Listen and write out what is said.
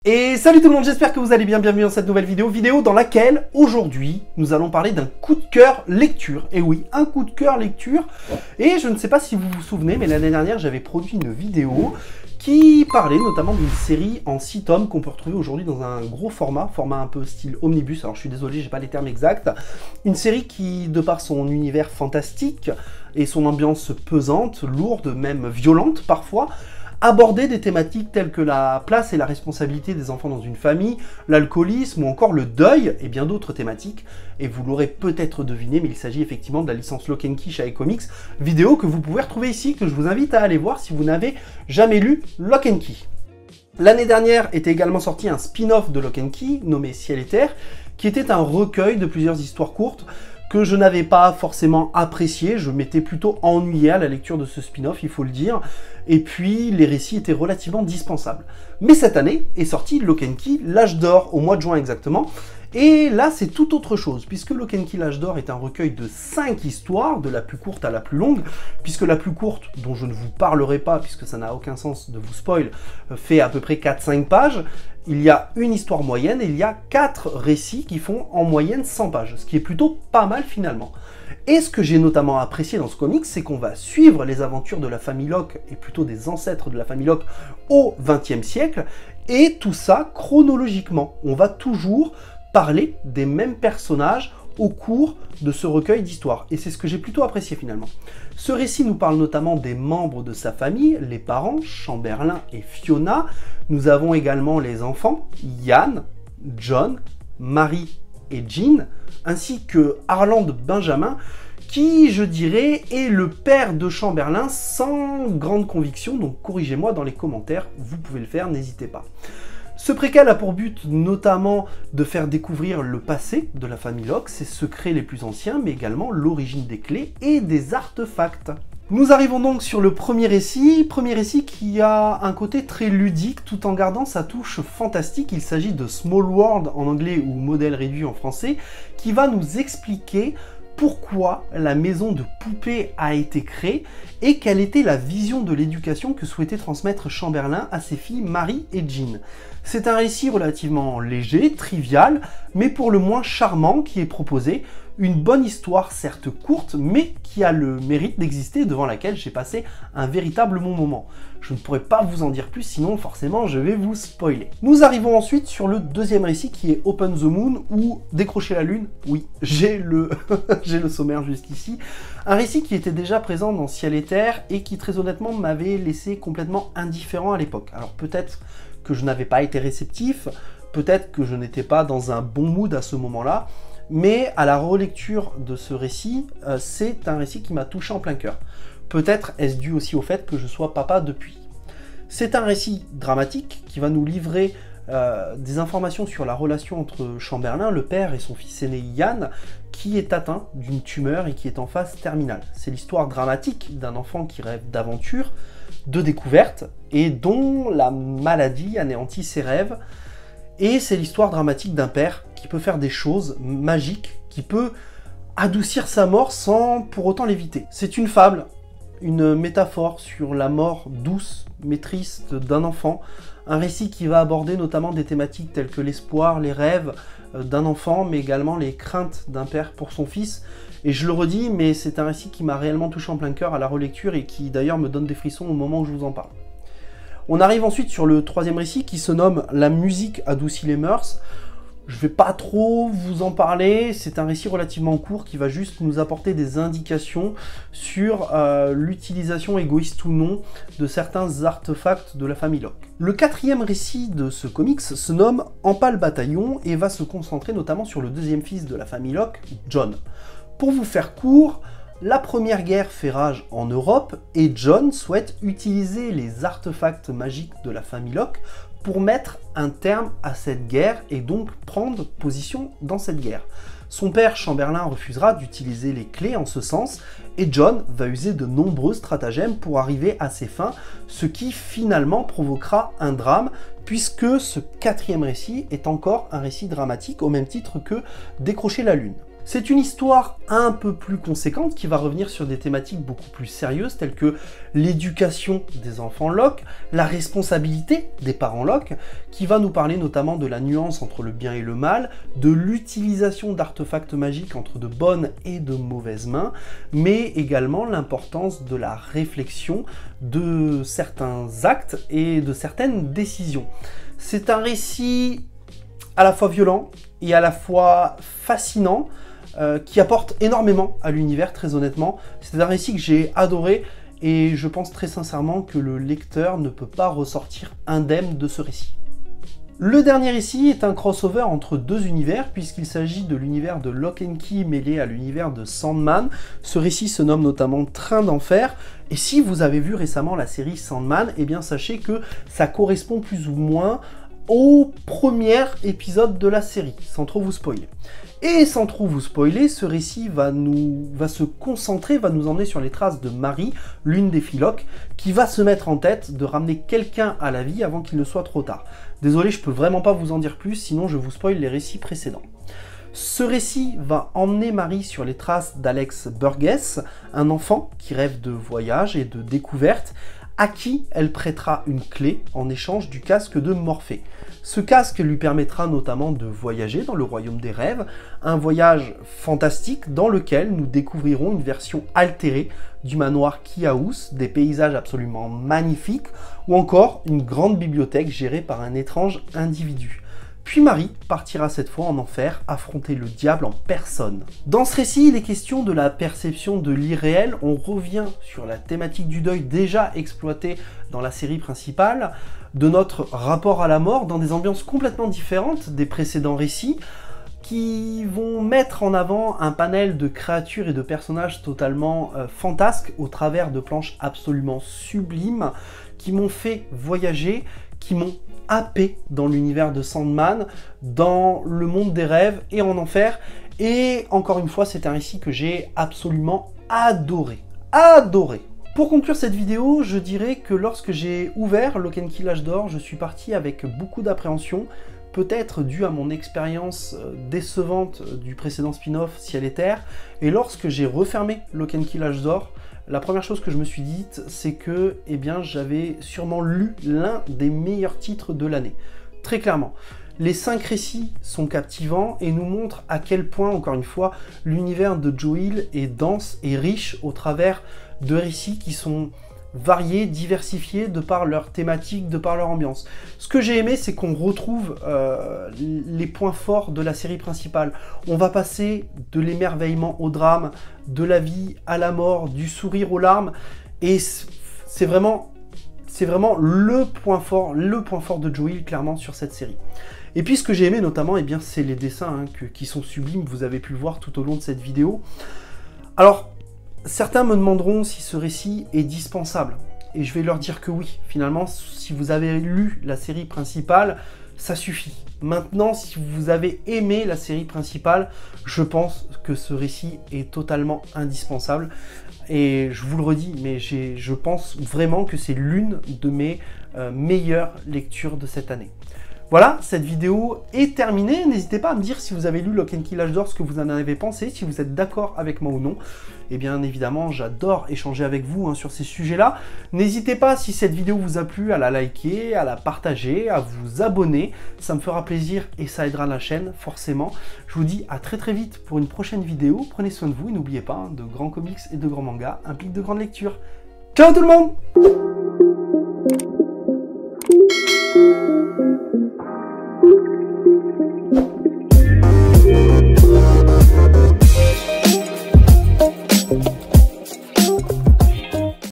Et salut tout le monde, j'espère que vous allez bien, bienvenue dans cette nouvelle vidéo dans laquelle, aujourd'hui, nous allons parler d'un coup de cœur lecture. Et oui, un coup de cœur lecture. Et je ne sais pas si vous vous souvenez, mais l'année dernière, j'avais produit une vidéo qui parlait notamment d'une série en 6 tomes qu'on peut retrouver aujourd'hui dans un gros format un peu style omnibus. Alors je suis désolé, j'ai pas les termes exacts. Une série qui, de par son univers fantastique et son ambiance pesante, lourde, même violente parfois, aborder des thématiques telles que la place et la responsabilité des enfants dans une famille, l'alcoolisme ou encore le deuil et bien d'autres thématiques. Et vous l'aurez peut-être deviné, mais il s'agit effectivement de la licence Lock & Key chez iComics, vidéo que vous pouvez retrouver ici, que je vous invite à aller voir si vous n'avez jamais lu Lock & Key. L'année dernière était également sorti un spin-off de Lock & Key, nommé Ciel et Terre, qui était un recueil de plusieurs histoires courtes, que je n'avais pas forcément apprécié, je m'étais plutôt ennuyé à la lecture de ce spin-off, il faut le dire, et puis les récits étaient relativement dispensables. Mais cette année est sorti Lock & Key, l'âge d'or, au mois de juin exactement, et là c'est tout autre chose, puisque Lock & Key, l'âge d'or est un recueil de 5 histoires, de la plus courte à la plus longue, puisque la plus courte, dont je ne vous parlerai pas, puisque ça n'a aucun sens de vous spoil, fait à peu près 4-5 pages, il y a une histoire moyenne et il y a 4 récits qui font en moyenne 100 pages, ce qui est plutôt pas mal finalement. Et ce que j'ai notamment apprécié dans ce comics, c'est qu'on va suivre les aventures de la famille Locke, et plutôt des ancêtres de la famille Locke, au XXe siècle, et tout ça chronologiquement. On va toujours parler des mêmes personnages au cours de ce recueil d'histoires. Et c'est ce que j'ai plutôt apprécié finalement. Ce récit nous parle notamment des membres de sa famille, les parents, Chamberlain et Fiona. Nous avons également les enfants, Ian, John, Mary et Jean, ainsi que Harland Benjamin, qui, je dirais, est le père de Chamberlain sans grande conviction, donc corrigez-moi dans les commentaires, vous pouvez le faire, n'hésitez pas. Ce préquel a pour but notamment de faire découvrir le passé de la famille Locke, ses secrets les plus anciens, mais également l'origine des clés et des artefacts. Nous arrivons donc sur le premier récit qui a un côté très ludique tout en gardant sa touche fantastique. Il s'agit de Small World en anglais ou modèle réduit en français, qui va nous expliquer pourquoi la maison de poupées a été créée et quelle était la vision de l'éducation que souhaitait transmettre Chamberlain à ses filles Mary et Jean. C'est un récit relativement léger, trivial, mais pour le moins charmant qui est proposé. Une bonne histoire, certes courte, mais qui a le mérite d'exister, devant laquelle j'ai passé un véritable bon moment. Je ne pourrais pas vous en dire plus, sinon forcément je vais vous spoiler. Nous arrivons ensuite sur le deuxième récit qui est Open the Moon, ou Décrocher la Lune. Oui, j'ai le sommaire juste ici. Un récit qui était déjà présent dans Ciel et Terre et qui très honnêtement m'avait laissé complètement indifférent à l'époque. Alors peut-être que je n'avais pas été réceptif, peut-être que je n'étais pas dans un bon mood à ce moment-là, mais à la relecture de ce récit, c'est un récit qui m'a touché en plein cœur. Peut-être est-ce dû aussi au fait que je sois papa depuis. C'est un récit dramatique qui va nous livrer des informations sur la relation entre Chamberlain, le père, et son fils aîné Ian, qui est atteint d'une tumeur et qui est en phase terminale. C'est l'histoire dramatique d'un enfant qui rêve d'aventure, de découverte, et dont la maladie anéantit ses rêves. Et c'est l'histoire dramatique d'un père qui peut faire des choses magiques, qui peut adoucir sa mort sans pour autant l'éviter. C'est une fable, une métaphore sur la mort douce mais triste d'un enfant, un récit qui va aborder notamment des thématiques telles que l'espoir, les rêves d'un enfant, mais également les craintes d'un père pour son fils. Et je le redis, mais c'est un récit qui m'a réellement touché en plein cœur à la relecture et qui d'ailleurs me donne des frissons au moment où je vous en parle. On arrive ensuite sur le troisième récit qui se nomme La musique adoucit les mœurs. Je vais pas trop vous en parler, c'est un récit relativement court qui va juste nous apporter des indications sur l'utilisation égoïste ou non de certains artefacts de la famille Locke. Le quatrième récit de ce comics se nomme Empale Bataillon et va se concentrer notamment sur le deuxième fils de la famille Locke, John. Pour vous faire court, la première guerre fait rage en Europe et John souhaite utiliser les artefacts magiques de la famille Locke pour mettre un terme à cette guerre et donc prendre position dans cette guerre. Son père Chamberlain refusera d'utiliser les clés en ce sens et John va user de nombreux stratagèmes pour arriver à ses fins, ce qui finalement provoquera un drame puisque ce quatrième récit est encore un récit dramatique au même titre que Décrocher la Lune. C'est une histoire un peu plus conséquente qui va revenir sur des thématiques beaucoup plus sérieuses telles que l'éducation des enfants Locke, la responsabilité des parents Locke, qui va nous parler notamment de la nuance entre le bien et le mal, de l'utilisation d'artefacts magiques entre de bonnes et de mauvaises mains, mais également l'importance de la réflexion de certains actes et de certaines décisions. C'est un récit à la fois violent et à la fois fascinant, qui apporte énormément à l'univers, très honnêtement. C'est un récit que j'ai adoré et je pense très sincèrement que le lecteur ne peut pas ressortir indemne de ce récit. Le dernier récit est un crossover entre deux univers puisqu'il s'agit de l'univers de Locke & Key mêlé à l'univers de Sandman. Ce récit se nomme notamment Train d'enfer et si vous avez vu récemment la série Sandman, eh bien sachez que ça correspond plus ou moins au premier épisode de la série, sans trop vous spoiler. Et sans trop vous spoiler, ce récit va se concentrer, va nous emmener sur les traces de Marie, l'une des filles Locke, qui va se mettre en tête de ramener quelqu'un à la vie avant qu'il ne soit trop tard. Désolé, je peux vraiment pas vous en dire plus, sinon je vous spoil les récits précédents. Ce récit va emmener Marie sur les traces d'Alex Burgess, un enfant qui rêve de voyage et de découverte, à qui elle prêtera une clé en échange du casque de Morphée. Ce casque lui permettra notamment de voyager dans le royaume des rêves, un voyage fantastique dans lequel nous découvrirons une version altérée du manoir Key House, des paysages absolument magnifiques, ou encore une grande bibliothèque gérée par un étrange individu. Puis Marie partira cette fois en enfer affronter le diable en personne. Dans ce récit, il est question de la perception de l'irréel. On revient sur la thématique du deuil déjà exploitée dans la série principale, de notre rapport à la mort dans des ambiances complètement différentes des précédents récits, qui vont mettre en avant un panel de créatures et de personnages totalement fantasques au travers de planches absolument sublimes qui m'ont fait voyager, qui m'ont happé dans l'univers de Sandman, dans le monde des rêves et en enfer. Et encore une fois, c'est un récit que j'ai absolument adoré. Adoré! Pour conclure cette vidéo, je dirais que lorsque j'ai ouvert Locke & Key l'âge d'or, je suis parti avec beaucoup d'appréhension, peut-être dû à mon expérience décevante du précédent spin-off Ciel et Terre, et lorsque j'ai refermé Locke & Key l'âge d'or, la première chose que je me suis dite, c'est que j'avais sûrement lu l'un des meilleurs titres de l'année. Très clairement. Les 5 récits sont captivants et nous montrent à quel point, encore une fois, l'univers de Joe Hill est dense et riche au travers de récits qui sont variés, diversifiés de par leur thématique, de par leur ambiance. Ce que j'ai aimé, c'est qu'on retrouve les points forts de la série principale. On va passer de l'émerveillement au drame, de la vie à la mort, du sourire aux larmes, et c'est vraiment le point fort de Joe Hill, clairement, sur cette série. Et puis ce que j'ai aimé notamment, c'est les dessins qui sont sublimes, vous avez pu le voir tout au long de cette vidéo. Alors, certains me demanderont si ce récit est dispensable, et je vais leur dire que oui. Finalement, si vous avez lu la série principale, ça suffit. Maintenant, si vous avez aimé la série principale, je pense que ce récit est totalement indispensable. Et je vous le redis, mais je pense vraiment que c'est l'une de mes meilleures lectures de cette année. Voilà, cette vidéo est terminée. N'hésitez pas à me dire si vous avez lu Locke & Key l'âge d'or, ce que vous en avez pensé, si vous êtes d'accord avec moi ou non. Et bien évidemment, j'adore échanger avec vous sur ces sujets-là. N'hésitez pas, si cette vidéo vous a plu, à la liker, à la partager, à vous abonner. Ça me fera plaisir et ça aidera la chaîne, forcément. Je vous dis à très vite pour une prochaine vidéo. Prenez soin de vous et n'oubliez pas, de grands comics et de grands mangas impliquent de grandes lectures. Ciao tout le monde! Thank you.